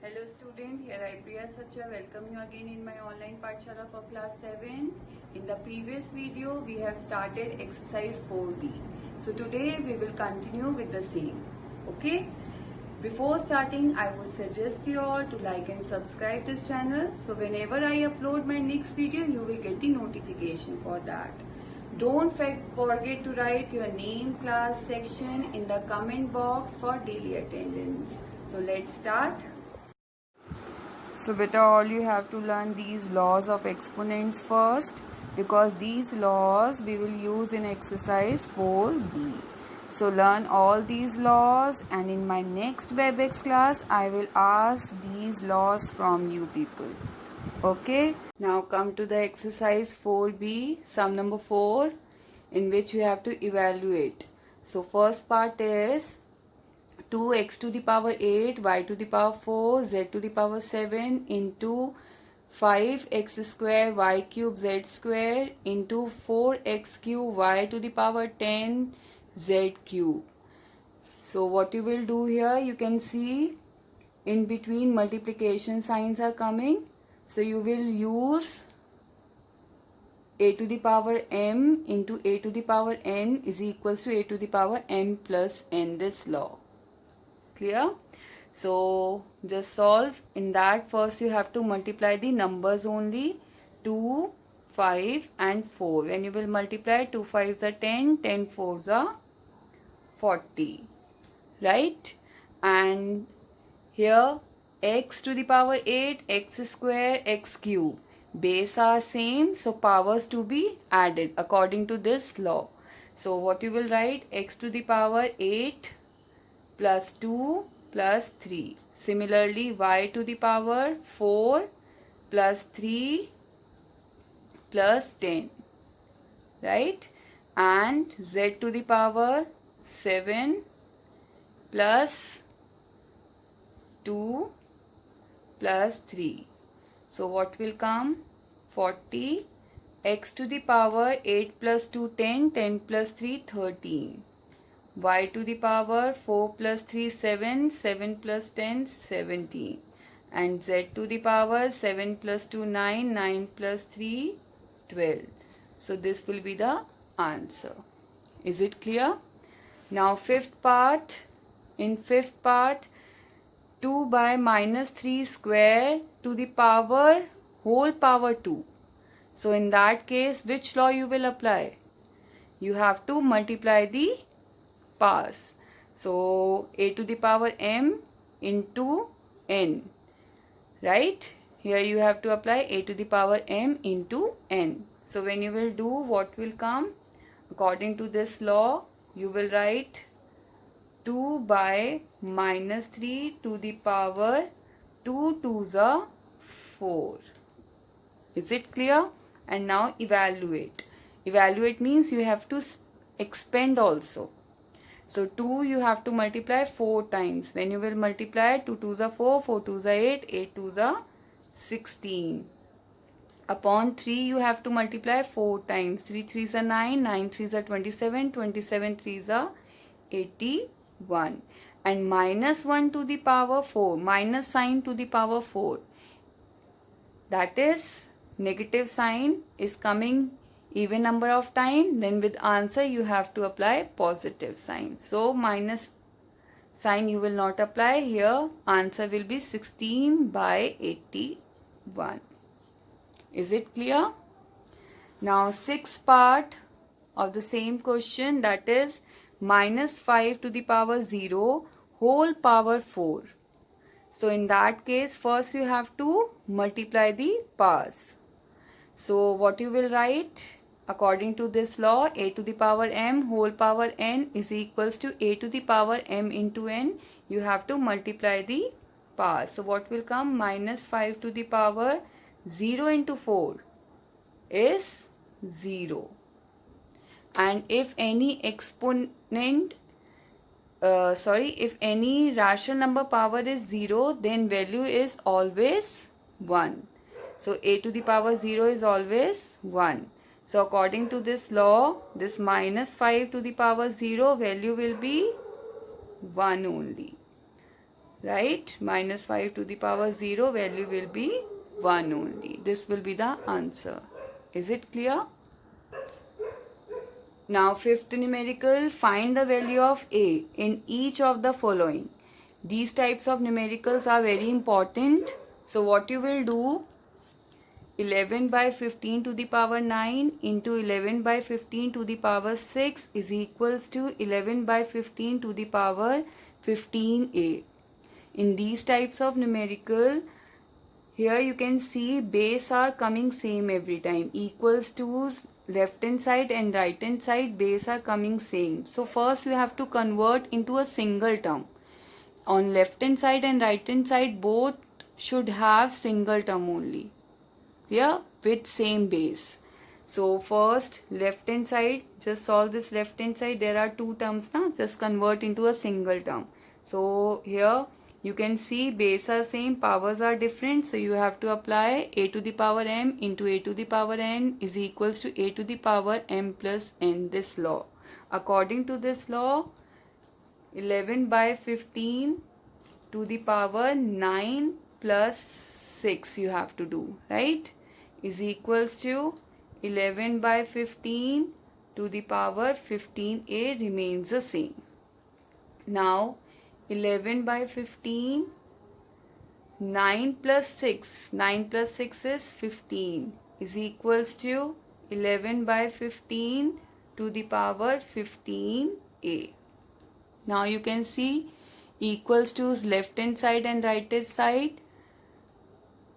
Hello student, here I Priya Sacha welcome you again in my online Pathshala for class 7. In the previous video we have started exercise 4B. So today we will continue with the same. Okay? Before starting I would suggest you all to like and subscribe this channel. So whenever I upload my next video you will get the notification for that. Don't forget to write your name, class, section in the comment box for daily attendance. So let's start. So beta, all you have to learn these laws of exponents first, because these laws we will use in exercise 4B. So learn all these laws, and in my next WebEx class I will ask these laws from you people. Okay, now come to the exercise 4B, sum number 4, in which you have to evaluate. So first part is 2x to the power 8, y to the power 4, z to the power 7 into 5x square, y cube, z square into 4x cube, y to the power 10, z cube. So what you will do here, you can see in between multiplication signs are coming. So you will use a to the power m into a to the power n is equals to a to the power m plus n, this law. Clear? So just solve. In that, first you have to multiply the numbers only, 2, 5 and 4. When you will multiply, 2 5s are 10, 10 4s are 40, right? And here x to the power 8, x square, x cube, base are same, so powers to be added according to this law. So what you will write, x to the power 8 plus 2 plus 3. Similarly, y to the power 4 plus 3 plus 10, right? And z to the power 7 plus 2 plus 3. So what will come? 40. X to the power 8 plus 2 10, 10 plus 3 13. Y to the power 4 plus 3 7, 7 plus 10 17, and z to the power 7 plus 2 9, 9 plus 3 12. So this will be the answer. Is it clear? Now fifth part. In fifth part, 2 by minus 3 square to the power whole power 2. So in that case, which law you will apply? You have to multiply the powers. So a to the power m into n, right? Here you have to apply a to the power m into n. So when you will do, what will come? According to this law, you will write 2 by minus 3 to the power 2 2s are 4. Is it clear? And now evaluate. Evaluate means you have to expand also. So 2 you have to multiply 4 times. When you will multiply, 2 2s are 4, 4 2s are 8, 8 2s are 16. Upon 3 you have to multiply 4 times. 3 3s are 9, 9 3s are 27, 27 3s are 81. And minus 1 to the power 4, minus sign to the power 4. That is, negative sign is coming even number of time, then with answer you have to apply positive sign. So minus sign you will not apply here. Answer will be 16 by 81. Is it clear? Now sixth part of the same question, that is minus 5 to the power 0 whole power 4. So in that case, first you have to multiply the powers. So what you will write? According to this law, a to the power m whole power n is equals to a to the power m into n. You have to multiply the powers. So what will come? Minus 5 to the power 0 into 4 is 0. And if any exponent, if any rational number power is 0, then value is always 1. So a to the power 0 is always 1. So according to this law, this minus 5 to the power 0 value will be 1 only. right? Minus 5 to the power 0, value will be 1 only. This will be the answer. Is it clear? Now fifth numerical, find the value of a in each of the following. These types of numericals are very important. So what you will do, 11 by 15 to the power 9 into 11 by 15 to the power 6 is equals to 11 by 15 to the power 15a. In these types of numerical, here you can see base are coming same every time. Equals to left hand side and right hand side, base are coming same. So first you have to convert into a single term. On left hand side and right hand side, both should have single term only. Here with same base. So first left hand side, just solve this left hand side. There are two terms now, just convert into a single term. So here you can see base are same, powers are different. So you have to apply a to the power m into a to the power n is equals to a to the power m plus n, this law. According to this law, 11 by 15 to the power 9 plus 6 you have to do, right? Is equals to 11 by 15 to the power 15a remains the same. Now 11 by 15, 9 plus 6, 9 plus 6 is 15 is equals to 11 by 15 to the power 15a. Now you can see equals to left hand side and right hand side,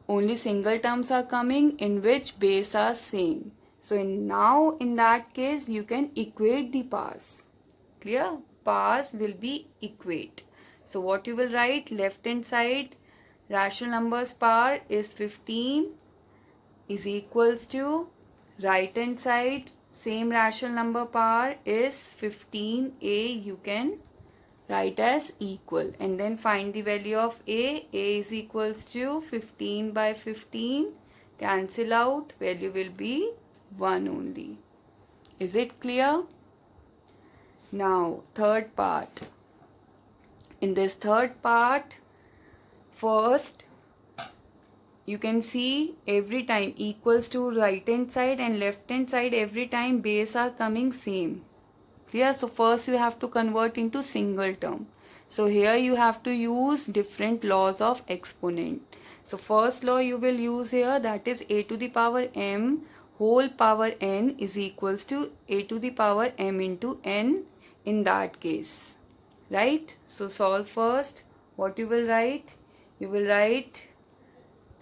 only single terms are coming in which base are same. So now in that case you can equate the powers. Clear? Powers will be equate. So what you will write, left hand side rational numbers power is 15 is equals to right hand side same rational number power is 15a, you can write as equal, and then find the value of a. A is equals to 15 by 15, cancel out, value will be 1 only. Is it clear? Now third part. In this third part, first you can see every time equals to right hand side and left hand side, every time base are coming same. Clear? So first you have to convert into single term. So here you have to use different laws of exponent. So first law you will use here, that is a to the power m whole power n is equals to a to the power m into n in that case. Right? So solve first. What you will write? You will write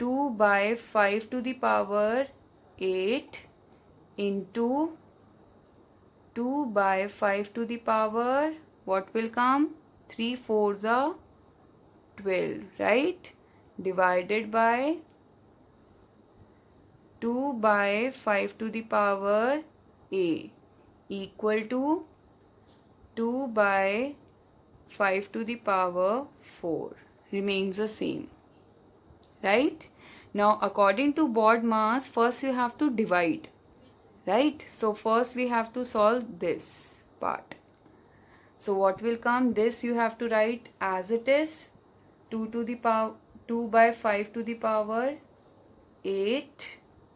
2 by 5 to the power 8 into 2 by 5 to the power, what will come? 3 4s are 12, right? Divided by 2 by 5 to the power a equal to 2 by 5 to the power 4 remains the same, right? Now according to BODMAS, first you have to divide, right? So first we have to solve this part. So what will come? This you have to write as it is, 2 to the power 2 by 5 to the power 8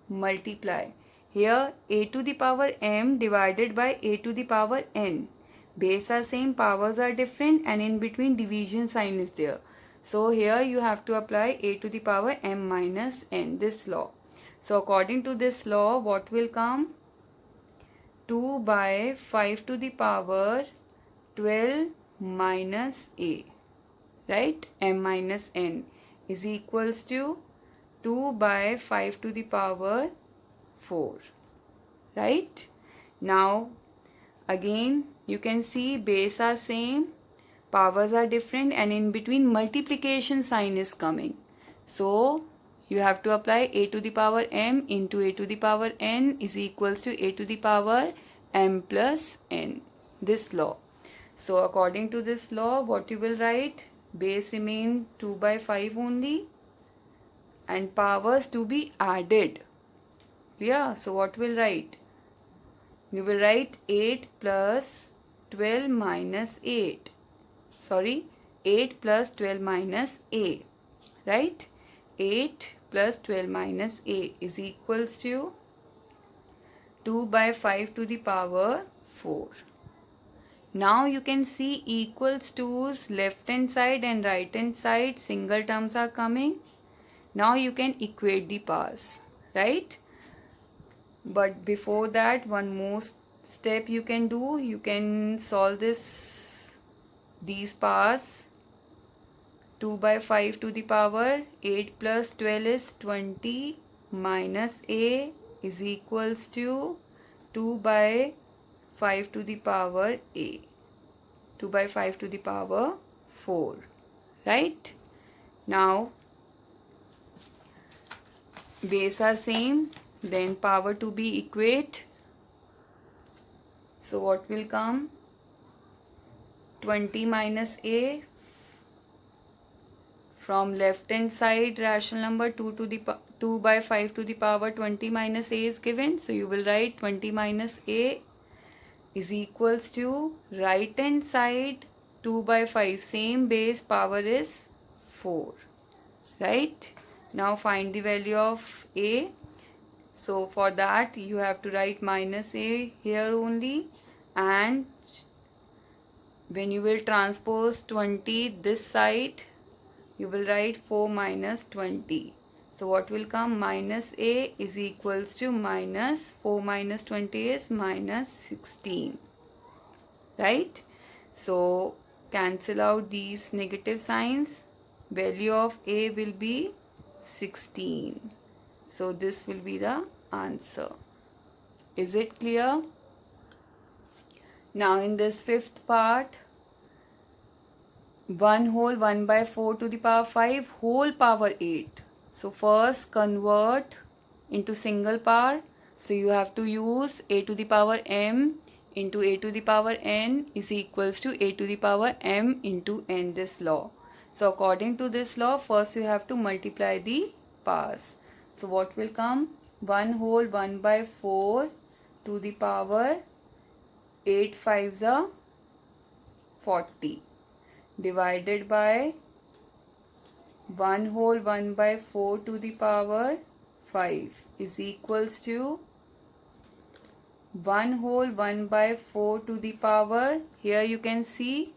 multiply. Here a to the power m divided by a to the power n. Base are same, powers are different, and in between division sign is there. So here you have to apply a to the power m minus n, this law. So according to this law, what will come? 2 by 5 to the power 12 minus a, right? M minus n is equals to 2 by 5 to the power 4, right? Now again you can see base are same, powers are different, and in between multiplication sign is coming. So you have to apply a to the power m into a to the power n is equals to a to the power m plus n, this law. So according to this law, what you will write? Base remain 2 by 5 only and powers to be added. Clear? So what will write? You will write 8 plus 12 minus 8. Sorry, 8 plus 12 minus a, right? 8 plus 12 minus a is equals to 2 by 5 to the power 4. Now you can see equals to's left hand side and right hand side single terms are coming. Now you can equate the powers, right? But before that, one more step you can do. You can solve these powers. 2 by 5 to the power 8 plus 12 is 20 minus a is equals to 2 by 5 to the power a. 2 by 5 to the power 4. Right? Now, base are same. Then power to be equate. So what will come? 20 minus a. From left hand side, rational number 2 by 5 to the power 20 minus a is given. So you will write 20 minus a is equals to right hand side 2 by 5. Same base, power is 4. Right? Now find the value of a. So for that you have to write minus a here only, and when you will transpose 20 this side, you will write 4 minus 20. So what will come? Minus a is equals to minus 4 minus 20 is minus 16. Right? So cancel out these negative signs. Value of a will be 16. So this will be the answer. Is it clear? Now in this fifth part, 1 whole 1 by 4 to the power 5 whole power 8. So first convert into single power. So you have to use a to the power m into a to the power n is equals to a to the power m into n, this law. So according to this law, first you have to multiply the powers. So what will come? 1 whole 1 by 4 to the power 8 5s are 40 divided by 1 whole 1 by 4 to the power 5 is equals to 1 whole 1 by 4 to the power, here you can see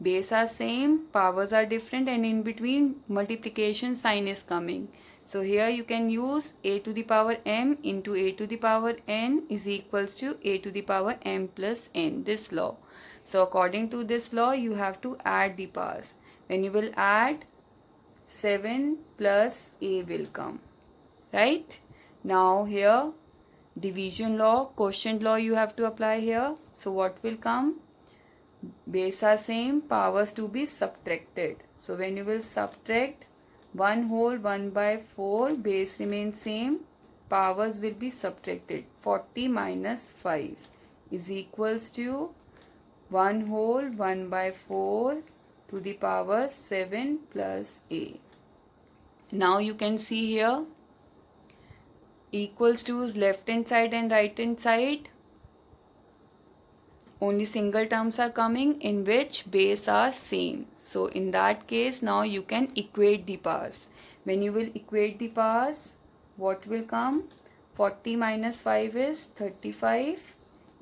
base are same, powers are different, and in between multiplication sign is coming. So here you can use a to the power m into a to the power n is equals to a to the power m plus n, this law. So according to this law, you have to add the powers. When you will add, 7 plus a will come. Right? Now here, division law, quotient law you have to apply here. So what will come? Base are same, powers to be subtracted. So when you will subtract 1 whole 1 by 4, base remains same, powers will be subtracted. 40 minus 5 is equals to 1 whole 1 by 4 to the power 7 plus a. Now you can see here equals to left hand side and right hand side. Only single terms are coming in which base are same. So in that case, now you can equate the powers. When you will equate the powers, what will come? 40 minus 5 is 35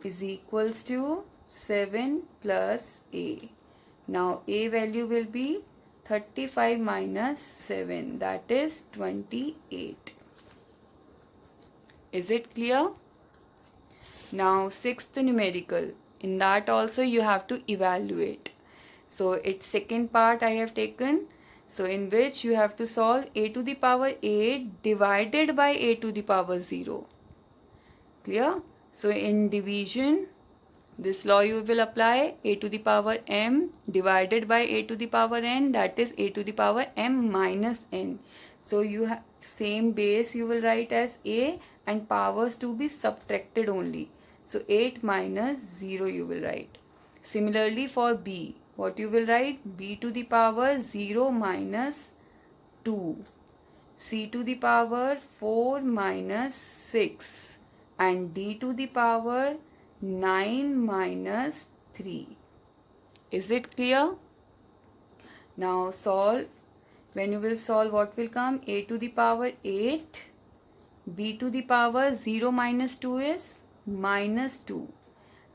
is equals to 7 plus a. Now a value will be 35 minus 7, that is 28. Is it clear? Now sixth numerical. In that also you have to evaluate. So its second part I have taken. So in which you have to solve a to the power 8 divided by a to the power 0. Clear? So in division, this law you will apply, a to the power m divided by a to the power n, that is a to the power m minus n. So you have same base you will write as a and powers to be subtracted only. So 8 minus 0 you will write. Similarly for b, what you will write? B to the power 0 minus 2, c to the power 4 minus 6, and d to the power 9 minus 3. Is it clear? Now solve. When you will solve, what will come? A to the power 8. B to the power 0 minus 2 is minus 2.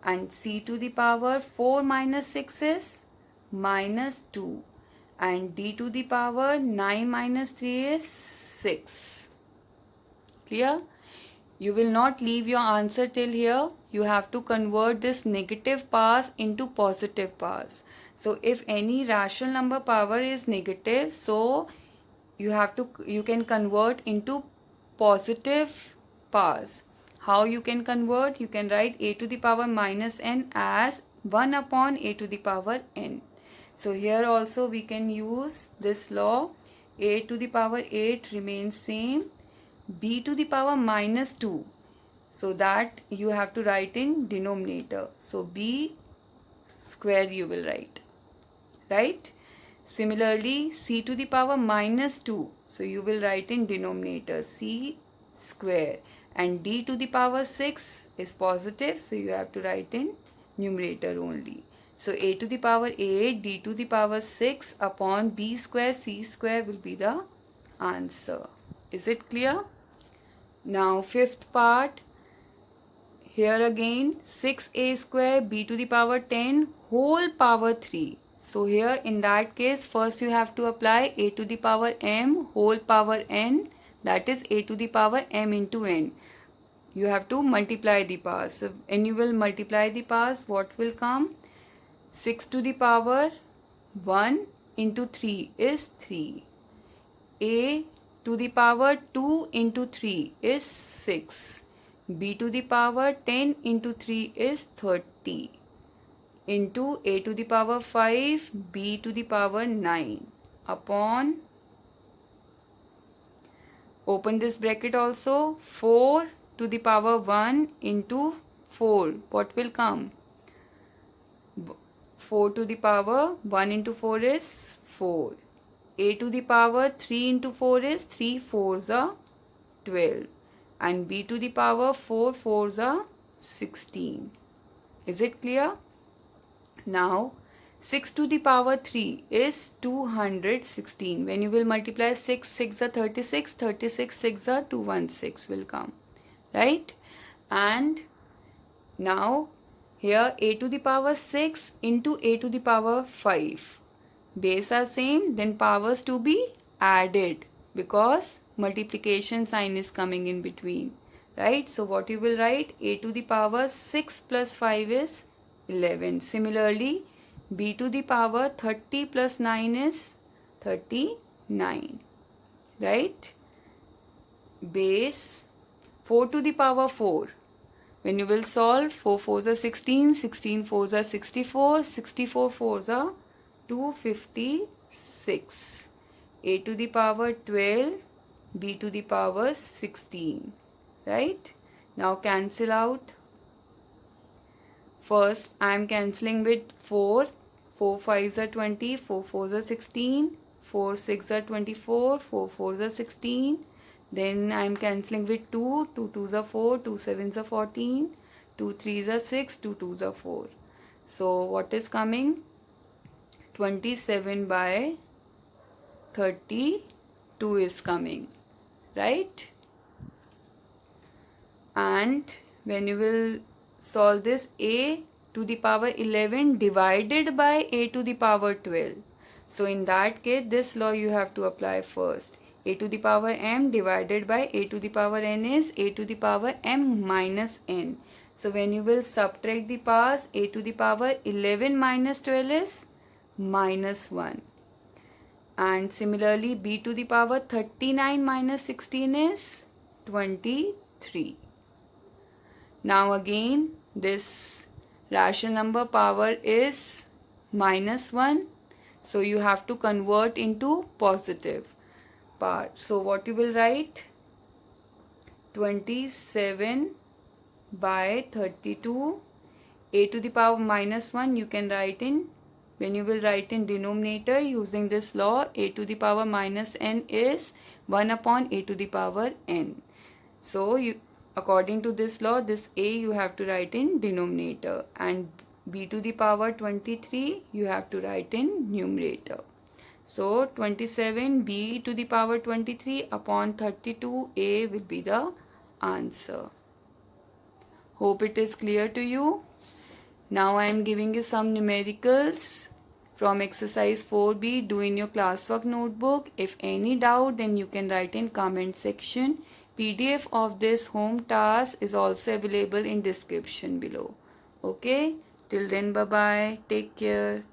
And C to the power 4 minus 6 is minus 2. And D to the power 9 minus 3 is 6. Clear? You will not leave your answer till here. You have to convert this negative powers into positive powers. So if any rational number power is negative, so you can convert into positive powers. How you can convert? You can write a to the power minus n as 1 upon a to the power n. So here also we can use this law. A to the power 8 remains same. B to the power minus 2. So that you have to write in denominator. So b square you will write. Right? Similarly, c to the power minus 2. So you will write in denominator c square. And d to the power 6 is positive. So you have to write in numerator only. So a to the power 8, d to the power 6 upon b square, c square will be the answer. Is it clear? Now fifth part. Here again 6a square b to the power 10 whole power 3. So here in that case first you have to apply a to the power m whole power n, that is a to the power m into n. You have to multiply the powers. So when you will multiply the powers, what will come? 6 to the power 1 into 3 is 3. A to the power 2 into 3 is 6. B to the power 10 into 3 is 30. Into a to the power 5, b to the power 9 upon, open this bracket also, 4 to the power 1 into 4. What will come? 4 to the power 1 into 4 is 4. A to the power 3 into 4 is 3 4s are 12. And b to the power 4 4s are 16. Is it clear? Now 6 to the power 3 is 216. When you will multiply 6 6 are 36, 36 6 are 216 will come. Right? And now here a to the power 6 into a to the power 5. Base are same, then powers to be added because multiplication sign is coming in between. Right? So what you will write? A to the power 6 plus 5 is 11. Similarly, b to the power 30 plus 9 is 39. Right? Base 4 to the power 4. When you will solve, 4 4s are 16, 16 4s are 64, 64 4s are 256. A to the power 12, b to the power 16. Right? Now cancel out. First, I am cancelling with 4. 4 5s are 20, 4 4s are 16, 4 6 are 24, 4 4s are 16. Then I am cancelling with 2, 2 2s are 4, 2 7s are 14, 2 3s are 6, 2 2s are 4. So what is coming? 27 by 32 is coming. Right? And when you will solve this, a to the power 11 divided by a to the power 12. So in that case, this law you have to apply first. A to the power m divided by a to the power n is a to the power m minus n. So when you will subtract the powers, a to the power 11 minus 12 is minus 1. And similarly, b to the power 39 minus 16 is 23. Now again, this rational number power is minus 1. So you have to convert into positive part. So what you will write? 27 by 32. A to the power minus 1 you can write in, when you will write in denominator using this law, a to the power minus n is 1 upon a to the power n. So according to this law, this a you have to write in denominator and b to the power 23 you have to write in numerator. So 27b to the power 23 upon 32a will be the answer. Hope it is clear to you. Now I am giving you some numericals from exercise 4b. Do in your classwork notebook. If any doubt, then you can write in comment section. PDF of this home task is also available in description below. Okay, till then, bye bye, take care.